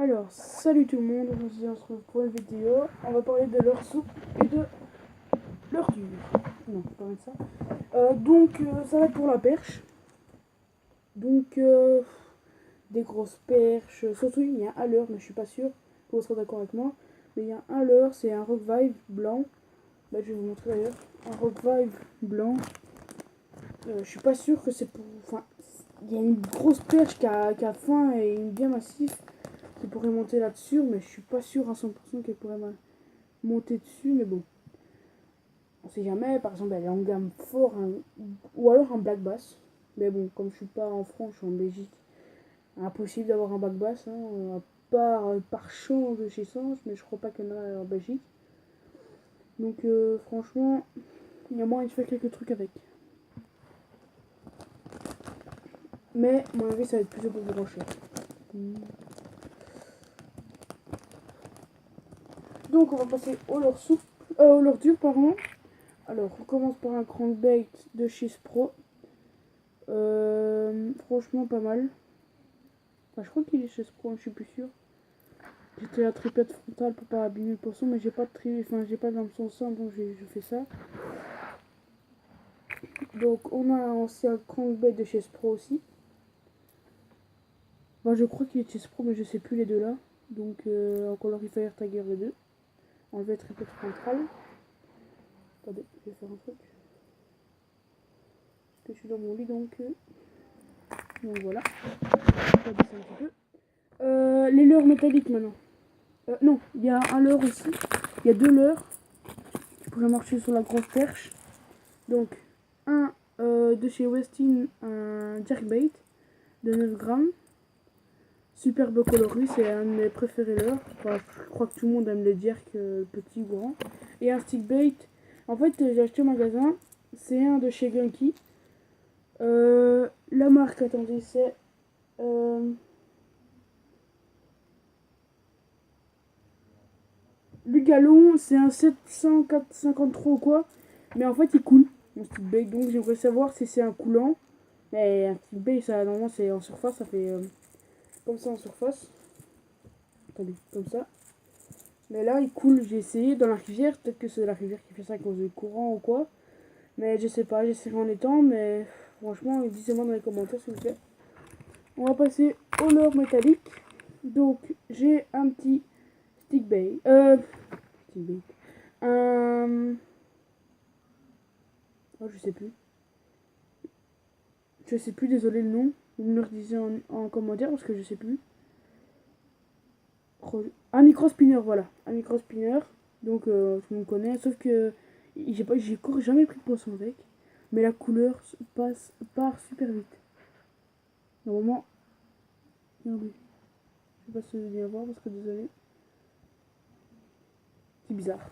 Alors, salut tout le monde, aujourd'hui on se retrouve pour une vidéo. On va parler de leur soupe et de leur dur. Non, pas de ça. Ça va être pour la perche. Donc, des grosses perches. Surtout, il y a un leurre, mais je suis pas sûr que vous serez d'accord avec moi. Mais il y a un leurre, c'est un Rockvibe blanc. Bah, je vais vous montrer d'ailleurs. Un Rockvibe blanc. Je suis pas sûr que c'est pour. Enfin, il y a une grosse perche qui a faim et une bien massif qui pourrait monter là-dessus, mais je suis pas sûr à 100% qu'elle pourrait monter dessus, mais bon. On sait jamais, par exemple, elle est en gamme fort, hein, ou alors un black bass. Mais bon, comme je suis pas en France, je suis en Belgique, impossible d'avoir un black bass, hein, à part par champ de chez Sens, mais je crois pas qu'il y en a en Belgique. Donc franchement, il y a moyen de faire quelques trucs avec. Mais à mon avis, ça va être plutôt pour brancher. Donc on va passer au leurre souple, au leurre dur, pardon. Alors, on commence par un crankbait de chez Spro. Franchement, pas mal. Enfin, je crois qu'il est chez Spro, je suis plus sûr. J'étais la tripette frontale pour pas abîmer le poisson, mais j'ai pas de j'ai pas d'hameçon simple, donc je fais ça. Donc, on a aussi un crankbait de chez Spro aussi. Enfin, je crois qu'il est chez Spro, mais je sais plus les deux là. Donc, en colorifier tagger les deux. Enlever tripette frontale. Attendez, je vais faire un truc. Parce que je suis dans mon lit, donc voilà. Je vais baisser un petit peu. Les leurres métalliques maintenant. Non, il y a un leurre aussi. Il y a deux leurres qui pourraient marcher sur la grosse perche. Donc, un de chez Westin, un jerkbait de 9 grammes. Superbe coloris, c'est un de mes préférés leurres. Enfin, je crois que tout le monde aime les jerk, petit ou grand. Et un stickbait. En fait, j'ai acheté au magasin. C'est un de chez Gunky. La marque, attendez, c'est... Lugalon, c'est un 753 ou quoi. Mais en fait, il coule, mon stickbait. Donc, j'aimerais savoir si c'est un coulant. Mais un stickbait, ça, normalement, c'est en surface. Ça fait comme ça en surface. Attendez, comme ça. Mais là, il coule. J'ai essayé dans la rivière. Peut-être que c'est la rivière qui fait ça à cause du courant ou quoi. Mais je sais pas. J'essaierai en étant. Mais franchement, dites-moi dans les commentaires s'il vous plaît. On va passer au leurre métallique. Donc, j'ai un petit stickbait. Stickbait. Oh, je sais plus. Je sais plus, désolé le nom. Vous me le redisez en commentaire parce que je sais plus. Un micro-spinner, voilà. Un micro-spinner. Donc, tout le monde connaît. Sauf que j'ai jamais pris de poisson avec. Mais la couleur part super vite. Normalement, regardez. Je sais pas si vous allez bien voir parce que désolé. C'est bizarre.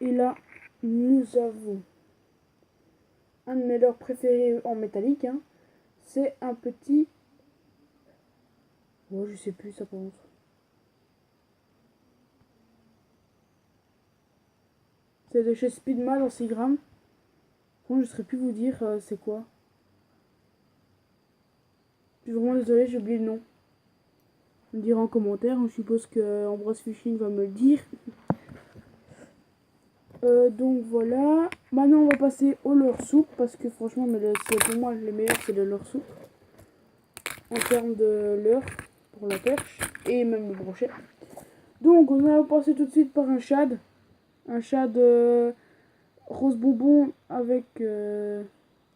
Et là, nous avons un de mes leurres préférés en métallique. Hein. C'est un petit... Oh, je sais plus ça par contre. C'est de chez Speedman en 6 grammes. Bon, je ne saurais plus vous dire c'est quoi. Je suis vraiment désolé, j'ai oublié le nom. Vous me direz en commentaire, je suppose que Ambroise Fishing va me le dire. Donc voilà. Maintenant on va passer au leurre soupe parce que franchement, pour moi le meilleur c'est le leurre soupe. En termes de leurre pour la perche et même le brochet. Donc on va passer tout de suite par un shad. Un shad rose bonbon avec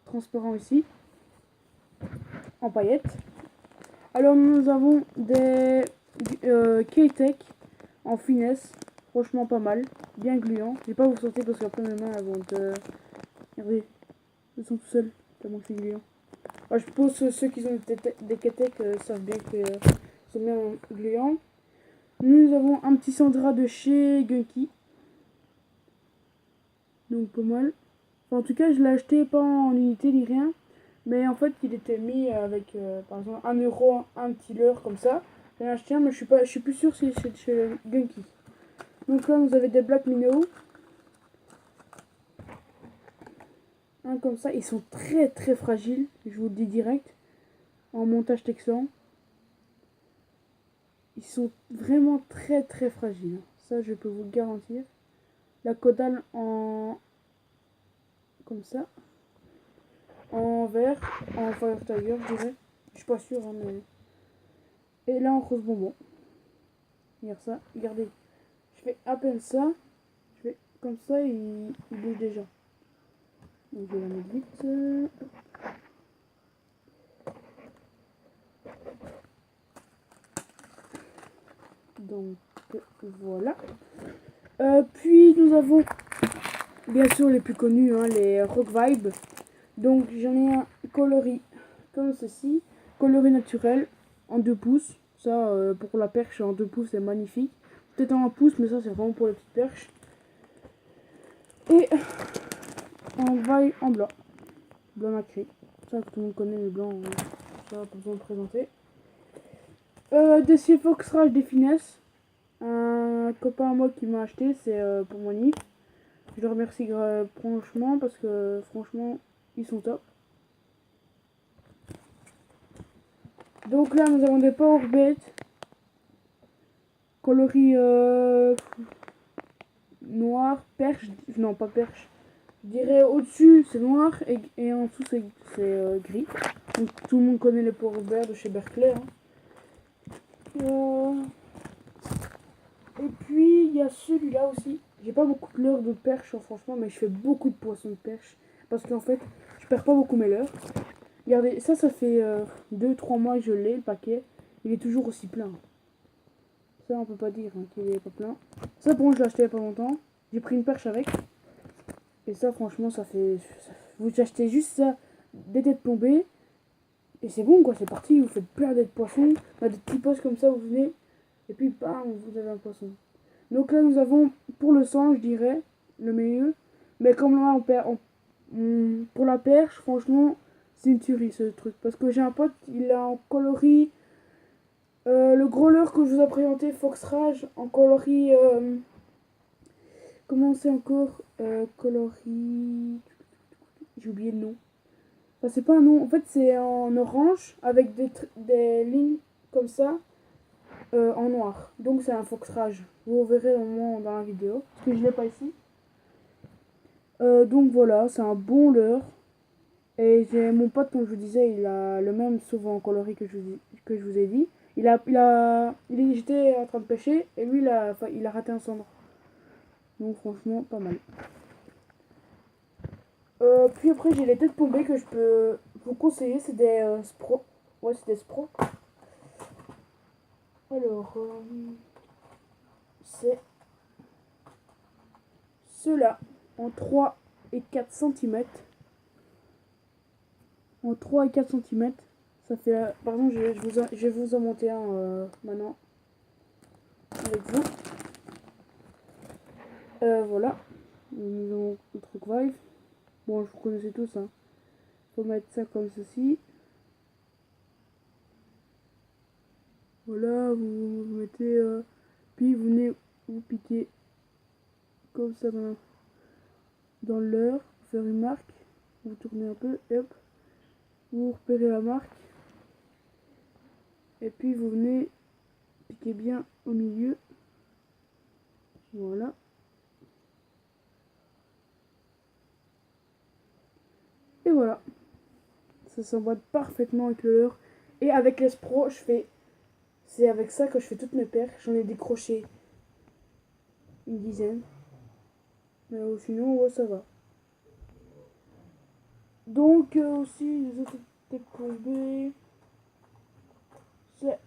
transparent ici. En paillettes. Alors nous avons des K-Tech en finesse, franchement pas mal, bien gluant. Je vais pas vous sortir parce qu'après mes mains elles vont être... Regardez, ils sont tout seuls, tellement que c'est gluant. Alors, je suppose que ceux qui ont des K-Tech savent bien qu'ils sont bien gluants. Nous avons un petit Sandra de chez Gunky. Donc pas mal. Enfin, en tout cas je l'ai acheté pas en unité ni rien. Mais en fait, il était mis avec, par exemple, 1 euro, un petit leurre comme ça. J'en ai acheté un, mais je suis plus sûr si c'est chez Gunky. Donc là, vous avez des Black Minnow. Un comme ça. Ils sont très très fragiles, je vous le dis direct. En montage texan. ils sont vraiment très très fragiles. Ça, je peux vous le garantir. La caudale en... comme ça. En vert, en Fire Tiger, je dirais. Je suis pas sûr, hein, mais... Et là, en rose bonbon. Regarde ça, regardez. Je fais à peine ça. Je fais comme ça, il bouge déjà. Donc, je vais la mettre vite. Donc, voilà. Puis, nous avons, bien sûr, les plus connus, hein, les Rock Vibe. Donc, j'en ai un coloris comme ceci. Coloris naturel, en 2 pouces. Ça, pour la perche, en 2 pouces, c'est magnifique. Peut-être en 1 pouce, mais ça, c'est vraiment pour les petites perches. Et en vaille en blanc. Blanc nacré. Ça, tout le monde connaît le blanc. Ça, pas besoin de présenter. Des Fox Rage des finesses. Un copain à moi qui m'a acheté, c'est pour mon nid. Je le remercie franchement parce que franchement, ils sont top. Donc là, nous avons des Power Bait. Coloris noir, perche. Non, pas perche. Je dirais au-dessus, c'est noir et en dessous, c'est gris. Donc tout le monde connaît les Power Bear de chez Berkeley. Hein. Et puis, il y a celui-là aussi. J'ai pas beaucoup de leurres de perche, franchement, mais je fais beaucoup de poissons de perche. Parce qu'en fait, je perds pas beaucoup mes leurres. Regardez, ça fait 2-3 mois que je l'ai, le paquet. Il est toujours aussi plein. Ça, on peut pas dire hein, qu'il est pas plein. Ça, bon, je l'ai acheté il y a pas longtemps. J'ai pris une perche avec. Et ça, franchement, ça fait... Vous achetez juste ça, des têtes plombées. Et c'est bon, quoi, c'est parti. Vous faites plein d'aides poissons. Des petits postes comme ça, vous venez. Et puis, bam, vous avez un poisson. Donc là, nous avons, pour le sang, je dirais, le meilleur. Mais comme là, pour la perche, franchement, c'est une tuerie, ce truc. Parce que j'ai un pote, il a en coloris... le gros leurre que je vous ai présenté, Fox Rage, en coloris... comment c'est encore coloris... J'ai oublié le nom. Enfin, c'est pas un nom. En fait, c'est en orange, avec des lignes comme ça. En noir. Donc c'est un Fox Rage. Vous verrez au moment dans la vidéo. Parce que je l'ai pas ici. Donc voilà, c'est un bon leurre. Et j'ai mon pote, comme je vous disais, il a le même souvent en coloris que je vous ai dit. J'étais en train de pêcher et lui il a raté un cendre. Donc franchement, pas mal. Puis après j'ai les têtes plombées que je peux vous conseiller. C'est des Spro. Ouais, c'est des Spro. Alors, c'est ceux-là en 3 et 4 cm. En 3 et 4 cm. Ça fait... Par exemple, je vais vous en monter un maintenant. Avec vous. Voilà. Nous avons le truc Vive. Bon, je vous connaissez tous. Hein. Faut mettre ça comme ceci. Voilà, vous mettez... puis vous venez vous piquer comme ça dans le leurre. Vous faire une marque. Vous tournez un peu et hop. Vous repérez la marque. Et puis vous venez piquer bien au milieu. Voilà. Et voilà. Ça s'emboîte parfaitement avec le leurre. Et avec l'Espro, c'est avec ça que je fais toutes mes perches. J'en ai décroché une dizaine. Mais sinon, ouais, ça va. Donc, aussi, les autres têtes courbées. C'est...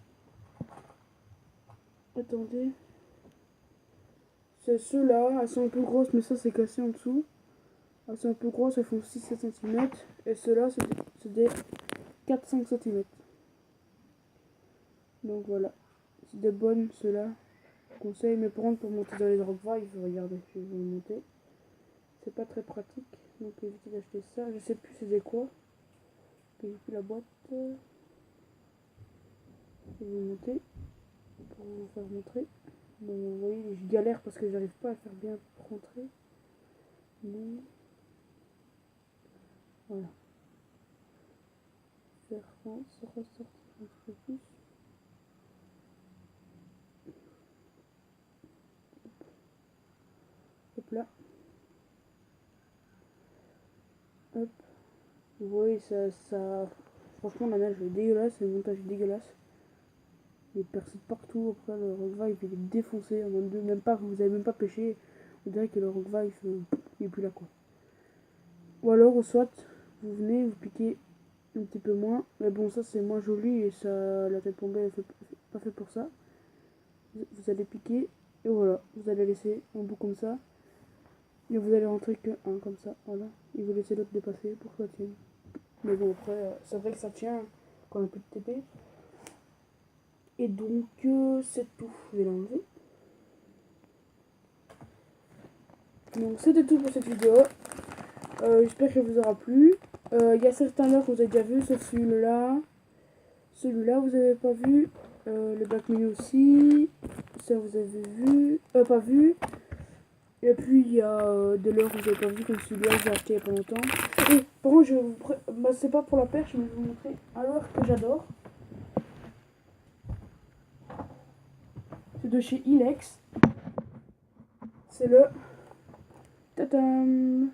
Attendez. C'est ceux-là. Elles sont un peu grosses, mais ça, c'est cassé en dessous. Elles sont un peu grosses, elles font 6-7 cm. Et ceux-là, c'est des 4-5 cm. Donc, voilà. C'est des bonnes, ceux-là. Conseil, mais prendre pour monter dans les drop il faut regarder, je vais vous le monter. C'est pas très pratique, donc évitez d'acheter ça. Je sais plus c'est quoi. J'ai plus la boîte. Je vais vous monter pour vous faire montrer. Bon, vous voyez, je galère parce que j'arrive pas à faire bien rentrer. Mais voilà. Faire ressortir un petit peu plus. là. Hop. Vous voyez, ça... Franchement, la neige est dégueulasse, le montage est dégueulasse. Il est percé partout. Après, le Rockvibe, il est défoncé. En mode 2, même pas, vous avez même pas pêché. On dirait que le Rockvibe, il est plus là, quoi. Ou alors, soit, vous venez, vous piquez un petit peu moins. Mais bon, ça, c'est moins joli et ça, la tête tombée, elle pas fait pour ça. Vous allez piquer et voilà. Vous allez laisser un bout comme ça. Et vous allez rentrer que un comme ça. Voilà. Et vous laissez l'autre dépasser pour que ça tienne. Mais bon, après, c'est vrai que ça tient quand on a plus de TP. Et donc, c'est tout. Je vais l'enlever. Donc, c'était tout pour cette vidéo. J'espère qu'elle vous aura plu. Il y a certains leurres que vous avez déjà vu, sauf celui-là. Celui-là, vous n'avez pas vu. Le Black Mini aussi. Ça, vous avez vu. Pas vu. Et puis, il y a des leurres que vous n'avez pas vu, comme celui-là que j'ai acheté il y a pas longtemps. Et par contre, bah, c'est pas pour la perche, mais je vais vous montrer un leurre que j'adore. C'est de chez Ilex. C'est le... Tadam!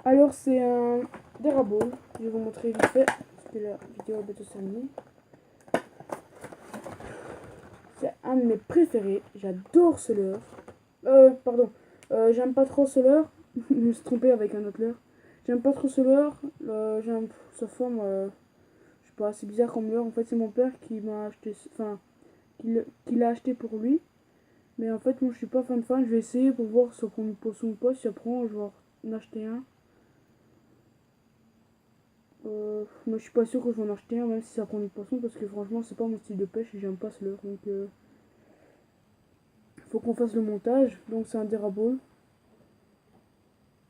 Alors, c'est un Deraball. Je vais vous montrer vite fait. Parce que la vidéo est bientôt terminée. C'est un de mes préférés. J'adore ce leurre. Pardon. J'aime pas trop ce leurre. Je me suis trompé avec un autre leurre. J'aime pas trop ce leurre. J'aime sa forme. Je sais pas, c'est bizarre comme leurre. En fait, c'est mon père qui m'a acheté. Enfin, qui l'a acheté pour lui. Mais en fait, moi, je suis pas fan. Je vais essayer pour voir si ça prend du poisson ou pas. Si ça prend, je vais en acheter un. Mais je suis pas sûr que je vais en acheter un, même si ça prend du poisson, parce que franchement, c'est pas mon style de pêche et j'aime pas ce leurre. Donc, faut qu'on fasse le montage. Donc, c'est un Deraball.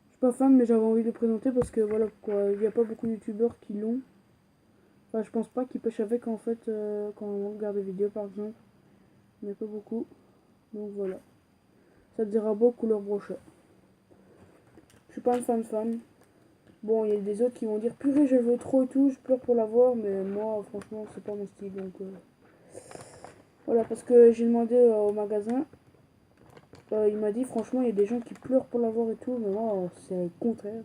Je suis pas fan, mais j'avais envie de le présenter parce que voilà quoi. Il n'y a pas beaucoup de youtubeurs qui l'ont. Enfin, je pense pas qu'ils pêchent avec en fait quand on regarde des vidéos par exemple. Il n'y a pas beaucoup. Donc voilà. Ça Deraball couleur brochet. Je suis pas une fan. Bon, il y a des autres qui vont dire purée, je veux trop et tout, je pleure pour l'avoir, mais moi, franchement, c'est pas mon style. Donc voilà, parce que j'ai demandé au magasin, il m'a dit franchement, il y a des gens qui pleurent pour l'avoir et tout, mais moi, c'est le contraire,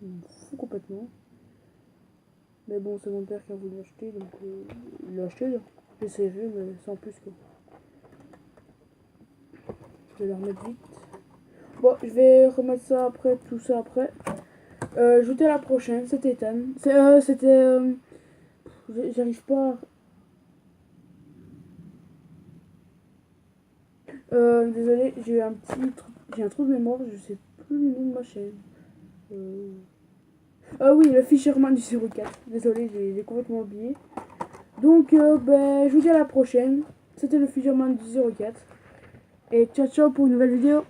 il me fout complètement. Mais bon, c'est mon père qui a voulu l'acheter, donc il l'a acheté. J'ai essayé, mais sans plus quoi. Je vais la remettre vite. Bon, je vais remettre ça après, tout ça après. Je vous dis à la prochaine, c'était Ethan. J'arrive pas. Désolé, j'ai eu un petit truc. J'ai un trou de mémoire, je sais plus le nom de ma chaîne. Ah oui, le Fisherman du 04. Désolé, j'ai complètement oublié. Donc, ben, je vous dis à la prochaine. C'était le Fisherman du 04. Et ciao ciao pour une nouvelle vidéo.